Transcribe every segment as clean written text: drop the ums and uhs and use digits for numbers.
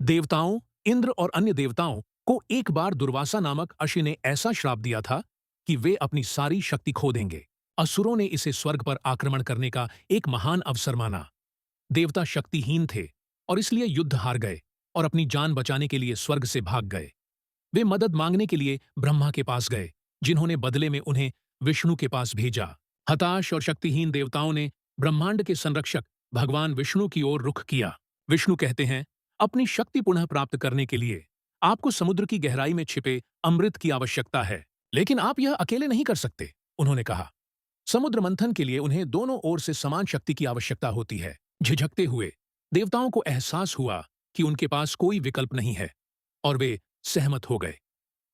देवताओं, इंद्र और अन्य देवताओं को एक बार दुर्वासा नामक अशि ने ऐसा श्राप दिया था कि वे अपनी सारी शक्ति खो देंगे। असुरों ने इसे स्वर्ग पर आक्रमण करने का एक महान अवसर माना। देवता शक्तिहीन थे और इसलिए युद्ध हार गए और अपनी जान बचाने के लिए स्वर्ग से भाग गए। वे मदद मांगने के लिए ब्रह्मा के पास गए, जिन्होंने बदले में उन्हें विष्णु के पास भेजा। हताश और शक्तिहीन देवताओं ने ब्रह्मांड के संरक्षक भगवान विष्णु की ओर रुख किया। विष्णु कहते हैं, अपनी शक्ति पुनः प्राप्त करने के लिए आपको समुद्र की गहराई में छिपे अमृत की आवश्यकता है, लेकिन आप यह अकेले नहीं कर सकते। उन्होंने कहा, समुद्र मंथन के लिए उन्हें दोनों ओर से समान शक्ति की आवश्यकता होती है। झिझकते हुए देवताओं को एहसास हुआ कि उनके पास कोई विकल्प नहीं है और वे सहमत हो गए।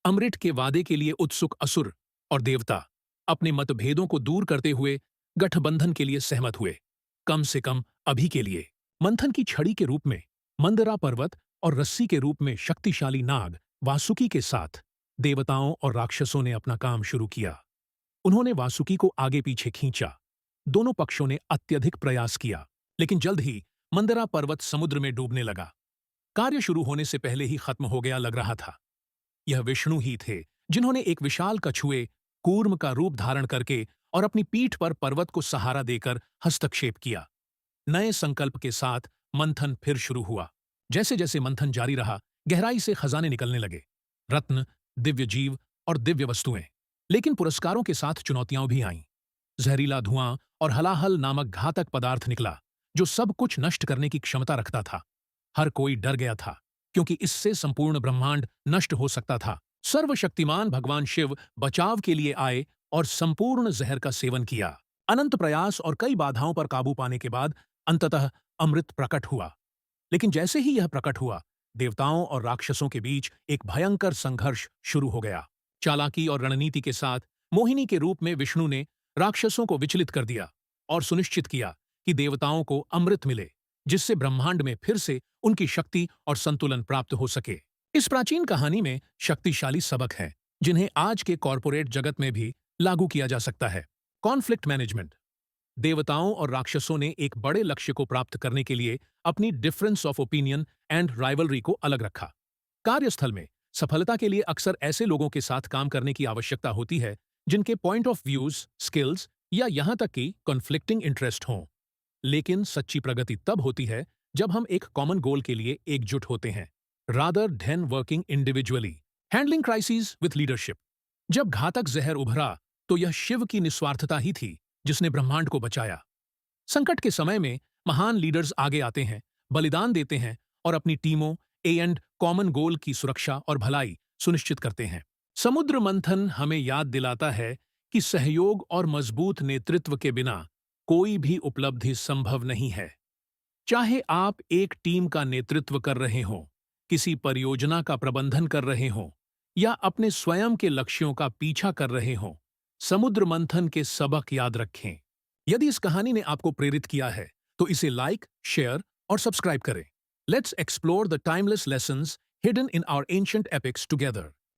अमृत के वादे के लिए उत्सुक असुर और देवता अपने मतभेदों को दूर करते हुए गठबंधन के लिए सहमत हुए। कम से कम अभी के लिए मंथन की छड़ी के रूप में मंदरा पर्वत और रस्सी के रूप में शक्तिशाली नाग वासुकी के साथ देवताओं और राक्षसों ने अपना काम शुरू किया। उन्होंने वासुकी को आगे पीछे खींचा। दोनों पक्षों ने अत्यधिक प्रयास किया, लेकिन जल्द ही मंदरा पर्वत समुद्र में डूबने लगा। कार्य शुरू होने से पहले ही खत्म हो गया लग रहा था। यह विष्णु ही थे जिन्होंने एक विशाल कछुए कूर्म का रूप धारण करके और अपनी पीठ पर पर्वत को सहारा देकर हस्तक्षेप किया। नए संकल्प के साथ मंथन फिर शुरू हुआ। जैसे जैसे मंथन जारी रहा, गहराई से खजाने निकलने लगे, रत्न, दिव्य जीव और दिव्य वस्तुएं। लेकिन पुरस्कारों के साथ चुनौतियां भी आईं। जहरीला धुआं और हलाहल नामक घातक पदार्थ निकला, जो सब कुछ नष्ट करने की क्षमता रखता था। हर कोई डर गया था, क्योंकि इससे संपूर्ण ब्रह्मांड नष्ट हो सकता था। सर्वशक्तिमान भगवान शिव बचाव के लिए आए और संपूर्ण जहर का सेवन किया। अनंत प्रयास और कई बाधाओं पर काबू पाने के बाद अंततः अमृत प्रकट हुआ। लेकिन जैसे ही यह प्रकट हुआ, देवताओं और राक्षसों के बीच एक भयंकर संघर्ष शुरू हो गया। चालाकी और रणनीति के साथ मोहिनी के रूप में विष्णु ने राक्षसों को विचलित कर दिया और सुनिश्चित किया कि देवताओं को अमृत मिले, जिससे ब्रह्मांड में फिर से उनकी शक्ति और संतुलन प्राप्त हो सके। इस प्राचीन कहानी में शक्तिशाली सबक हैं, जिन्हें आज के कॉरपोरेट जगत में भी लागू किया जा सकता है। Conflict management. देवताओं और राक्षसों ने एक बड़े लक्ष्य को प्राप्त करने के लिए अपनी difference of opinion and rivalry को अलग रखा। कार्यस्थल में सफलता के लिए अक्सर ऐसे लोगों के साथ काम करने की आवश्यकता होती है जिनके पॉइंट ऑफ व्यूज, स्किल्स या यहां तक कि कॉन्फ्लिक्टिंग इंटरेस्ट हों। लेकिन सच्ची प्रगति तब होती है जब हम एक कॉमन गोल के लिए एकजुट होते हैं, rather than working individually. Handling crisis with leadership. जब घातक जहर उभरा तो यह शिव की निस्वार्थता ही थी जिसने ब्रह्मांड को बचाया। संकट के समय में महान लीडर्स आगे आते हैं, बलिदान देते हैं और अपनी टीमों एंड कॉमन गोल की सुरक्षा और भलाई सुनिश्चित करते हैं। समुद्र मंथन हमें याद दिलाता है कि सहयोग और मजबूत नेतृत्व के बिना कोई भी उपलब्धि संभव नहीं है। चाहे आप एक टीम का नेतृत्व कर रहे हों, किसी परियोजना का प्रबंधन कर रहे हों या अपने स्वयं के लक्ष्यों का पीछा कर रहे हों, समुद्र मंथन के सबक याद रखें। यदि इस कहानी ने आपको प्रेरित किया है तो इसे लाइक, शेयर और सब्सक्राइब करें। Let's explore the timeless lessons hidden in our ancient epics together.